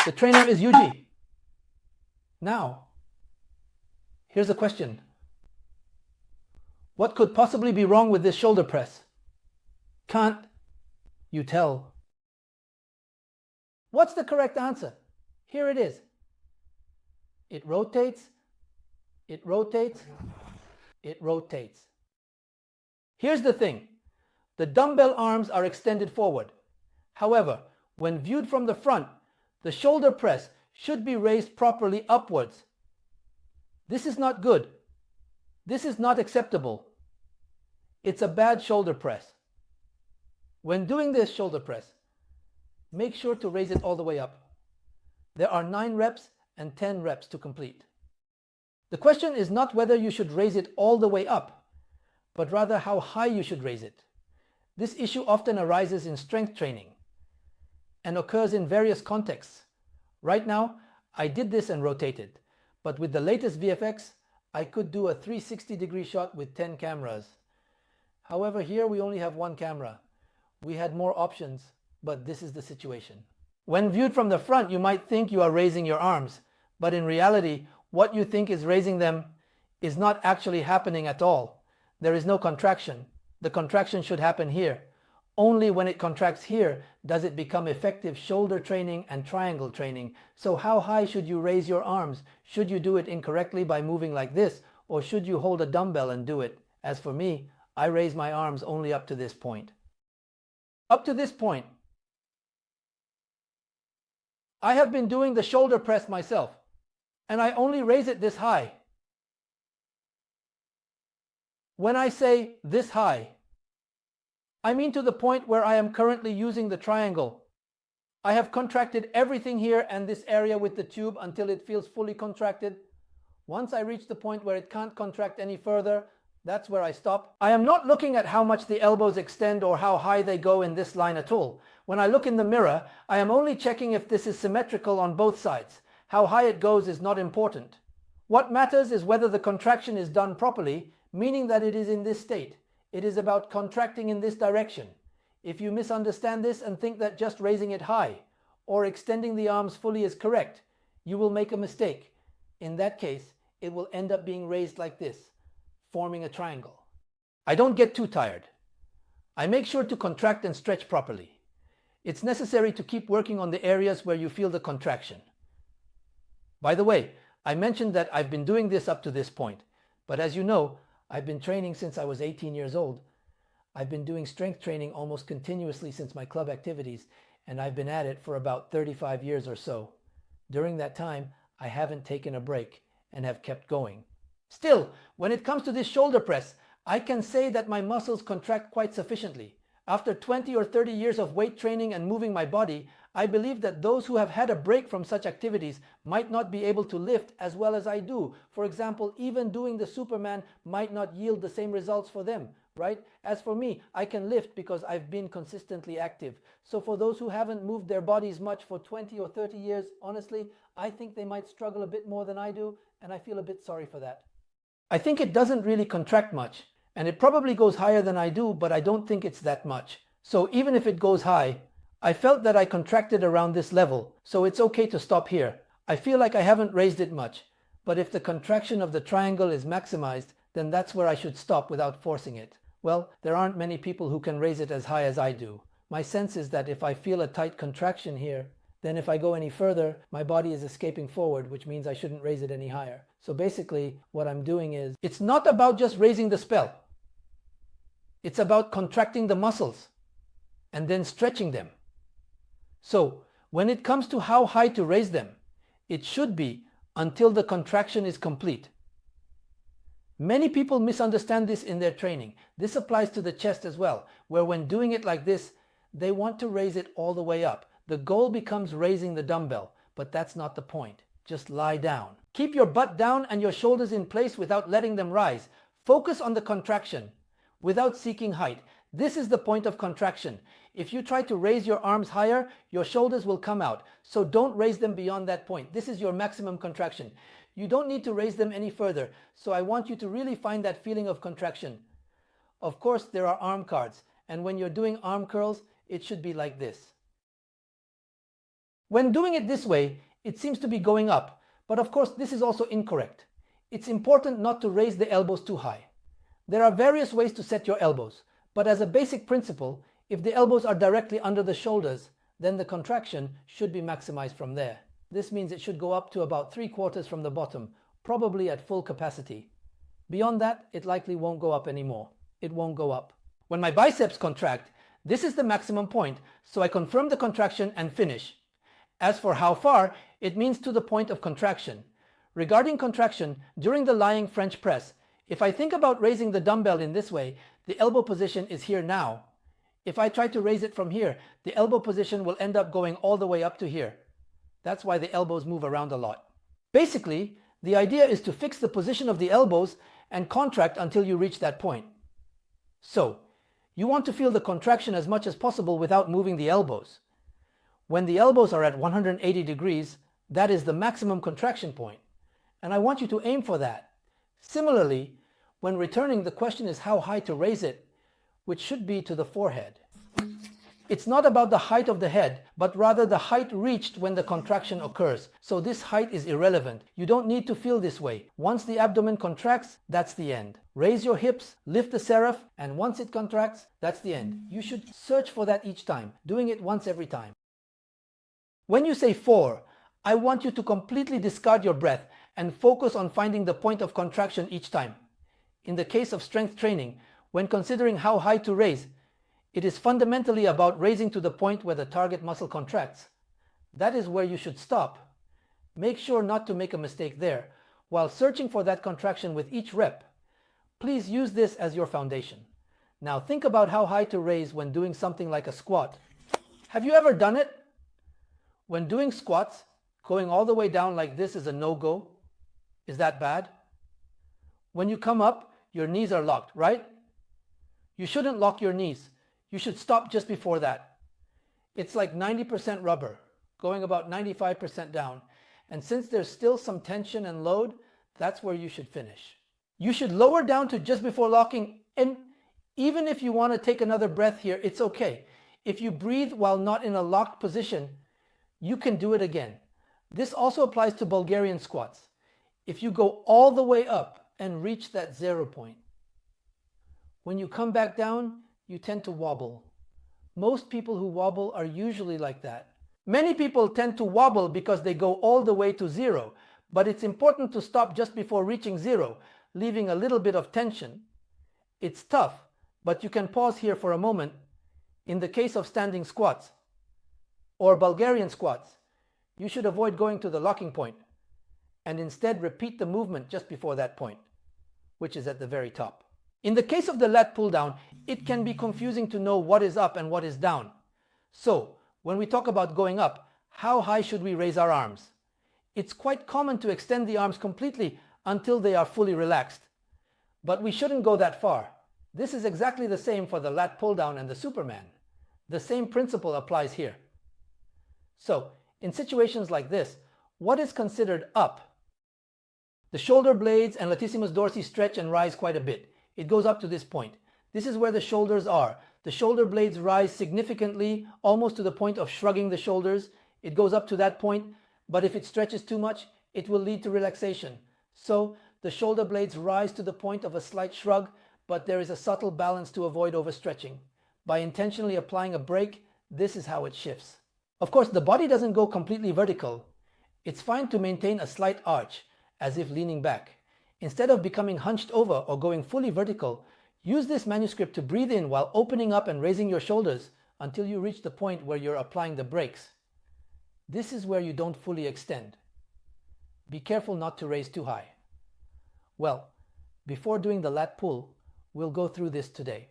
The trainer is Yuji. Now, here's a question. What could possibly be wrong with this shoulder press? Can't you tell? What's the correct answer? Here it is. It rotates, it rotates, it rotates. Here's the thing. The dumbbell arms are extended forward. However, when viewed from the front, the shoulder press should be raised properly upwards. This is not good. This is not acceptable. It's a bad shoulder press. When doing this shoulder press, make sure to raise it all the way up. There are 9 reps and 10 reps to complete. The question is not whether you should raise it all the way up, but rather how high you should raise it. This issue often arises in strength training and occurs in various contexts. Right now, I did this and rotated, but with the latest VFX, I could do a 360-degree shot with 10 cameras. However, here we only have 1 camera. We had more options, but this is the situation. When viewed from the front, you might think you are raising your arms, but in reality, what you think is raising them is not actually happening at all. There is no contraction. The contraction should happen here. Only when it contracts here does it become effective shoulder training and triangle training. So how high should you raise your arms? Should you do it incorrectly by moving like this, or should you hold a dumbbell and do it? As for me, I raise my arms only up to this point. Up to this point, I have been doing the shoulder press myself, and I only raise it this high. When I say this high, I mean to the point where I am currently using the triangle. I have contracted everything here and this area with the tube until it feels fully contracted. Once I reach the point where it can't contract any further, that's where I stop. I am not looking at how much the elbows extend or how high they go in this line at all. When I look in the mirror, I am only checking if this is symmetrical on both sides. How high it goes is not important. What matters is whether the contraction is done properly, meaning that it is in this state. It is about contracting in this direction. If you misunderstand this and think that just raising it high or extending the arms fully is correct, you will make a mistake. In that case, it will end up being raised like this, forming a triangle. I don't get too tired. I make sure to contract and stretch properly. It's necessary to keep working on the areas where you feel the contraction. By the way, I mentioned that I've been doing this up to this point, but as you know, I've been training since I was 18 years old. I've been doing strength training almost continuously since my club activities, and I've been at it for about 35 years or so. During that time, I haven't taken a break and have kept going. Still, when it comes to this shoulder press, I can say that my muscles contract quite sufficiently. After 20 or 30 years of weight training and moving my body, I believe that those who have had a break from such activities might not be able to lift as well as I do. For example, even doing the Superman might not yield the same results for them, right? As for me, I can lift because I've been consistently active. So for those who haven't moved their bodies much for 20 or 30 years, honestly, I think they might struggle a bit more than I do, and I feel a bit sorry for that. I think it doesn't really contract much, and it probably goes higher than I do, but I don't think it's that much. So even if it goes high, I felt that I contracted around this level, so it's okay to stop here. I feel like I haven't raised it much, but if the contraction of the triangle is maximized, then that's where I should stop without forcing it. Well, there aren't many people who can raise it as high as I do. My sense is that if I feel a tight contraction here, then if I go any further, my body is escaping forward, which means I shouldn't raise it any higher. So basically, what I'm doing is, it's not about just raising the spell. It's about contracting the muscles and then stretching them. So when it comes to how high to raise them, it should be until the contraction is complete. Many people misunderstand this in their training. This applies to the chest as well, where when doing it like this, they want to raise it all the way up. The goal becomes raising the dumbbell, but that's not the point. Just lie down. Keep your butt down and your shoulders in place without letting them rise. Focus on the contraction without seeking height. This is the point of contraction. If you try to raise your arms higher, your shoulders will come out. So don't raise them beyond that point. This is your maximum contraction. You don't need to raise them any further. So I want you to really find that feeling of contraction. Of course, there are arm cards. And when you're doing arm curls, it should be like this. When doing it this way, it seems to be going up, but of course this is also incorrect. It's important not to raise the elbows too high. There are various ways to set your elbows, but as a basic principle, if the elbows are directly under the shoulders, then the contraction should be maximized from there. This means it should go up to about 3/4 from the bottom, probably at full capacity. Beyond that, it likely won't go up anymore. It won't go up. When my biceps contract, this is the maximum point, so I confirm the contraction and finish. As for how far, it means to the point of contraction. Regarding contraction, during the lying French press, if I think about raising the dumbbell in this way, the elbow position is here now. If I try to raise it from here, the elbow position will end up going all the way up to here. That's why the elbows move around a lot. Basically, the idea is to fix the position of the elbows and contract until you reach that point. So, you want to feel the contraction as much as possible without moving the elbows. When the elbows are at 180 degrees, that is the maximum contraction point, and I want you to aim for that. Similarly, when returning, the question is how high to raise it, which should be to the forehead. It's not about the height of the head, but rather the height reached when the contraction occurs. So this height is irrelevant. You don't need to feel this way. Once the abdomen contracts, that's the end. Raise your hips, lift the seraph, and once it contracts, that's the end. You should search for that each time, doing it once every time. When you say 4, I want you to completely discard your breath and focus on finding the point of contraction each time. In the case of strength training, when considering how high to raise, it is fundamentally about raising to the point where the target muscle contracts. That is where you should stop. Make sure not to make a mistake there, while searching for that contraction with each rep. Please use this as your foundation. Now think about how high to raise when doing something like a squat. Have you ever done it? When doing squats, going all the way down like this is a no-go. Is that bad? When you come up, your knees are locked, right? You shouldn't lock your knees. You should stop just before that. It's like 90% rubber, going about 95% down. And since there's still some tension and load, that's where you should finish. You should lower down to just before locking, and even if you want to take another breath here, it's okay. If you breathe while not in a locked position, you can do it again. This also applies to Bulgarian squats. If you go all the way up and reach that 0 point, when you come back down, you tend to wobble. Most people who wobble are usually like that. Many people tend to wobble because they go all the way to 0, but it's important to stop just before reaching 0, leaving a little bit of tension. It's tough, but you can pause here for a moment. In the case of standing squats or Bulgarian squats, you should avoid going to the locking point and instead repeat the movement just before that point, which is at the very top. In the case of the lat pull down, it can be confusing to know what is up and what is down. So, when we talk about going up, how high should we raise our arms? It's quite common to extend the arms completely until they are fully relaxed. But we shouldn't go that far. This is exactly the same for the lat pull down and the Superman. The same principle applies here. So, in situations like this, what is considered up? The shoulder blades and latissimus dorsi stretch and rise quite a bit. It goes up to this point. This is where the shoulders are. The shoulder blades rise significantly, almost to the point of shrugging the shoulders. It goes up to that point, but if it stretches too much, it will lead to relaxation. So the shoulder blades rise to the point of a slight shrug, but there is a subtle balance to avoid overstretching. By intentionally applying a brake, this is how it shifts. Of course, the body doesn't go completely vertical. It's fine to maintain a slight arch, as if leaning back. Instead of becoming hunched over or going fully vertical, use this manuscript to breathe in while opening up and raising your shoulders until you reach the point where you're applying the brakes. This is where you don't fully extend. Be careful not to raise too high. Well, before doing the lat pull, we'll go through this today.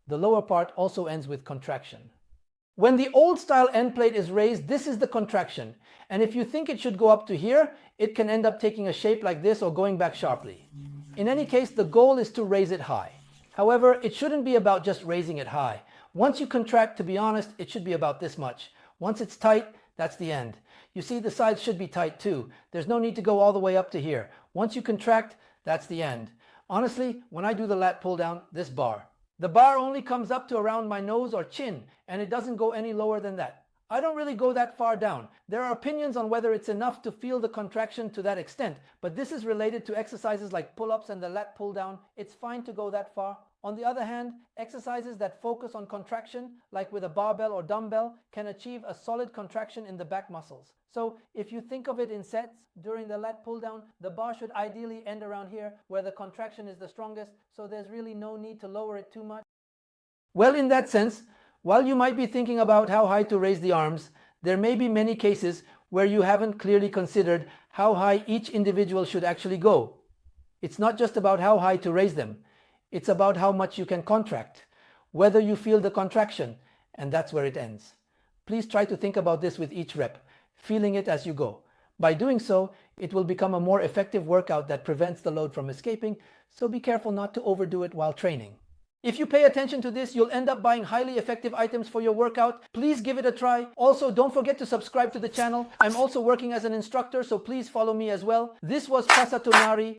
The lower part also ends with contraction. When the old style end plate is raised, this is the contraction. And if you think it should go up to here, it can end up taking a shape like this or going back sharply. In any case, the goal is to raise it high. However, it shouldn't be about just raising it high. Once you contract, to be honest, it should be about this much. Once it's tight, that's the end. You see, the sides should be tight too. There's no need to go all the way up to here. Once you contract, that's the end. Honestly, when I do the lat pull down, the bar only comes up to around my nose or chin, and it doesn't go any lower than that. I don't really go that far down. There are opinions on whether it's enough to feel the contraction to that extent, but this is related to exercises like pull-ups and the lat pull-down. It's fine to go that far. On the other hand, exercises that focus on contraction, like with a barbell or dumbbell, can achieve a solid contraction in the back muscles. So if you think of it in sets, during the lat pull-down, the bar should ideally end around here where the contraction is the strongest, so there's really no need to lower it too much. Well, in that sense, while you might be thinking about how high to raise the arms, there may be many cases where you haven't clearly considered how high each individual should actually go. It's not just about how high to raise them. It's about how much you can contract, whether you feel the contraction, and that's where it ends. Please try to think about this with each rep, feeling it as you go. By doing so, it will become a more effective workout that prevents the load from escaping, so be careful not to overdo it while training. If you pay attention to this, you'll end up buying highly effective items for your workout. Please give it a try. Also, don't forget to subscribe to the channel. I'm also working as an instructor, so please follow me as well. This was Pasatonari.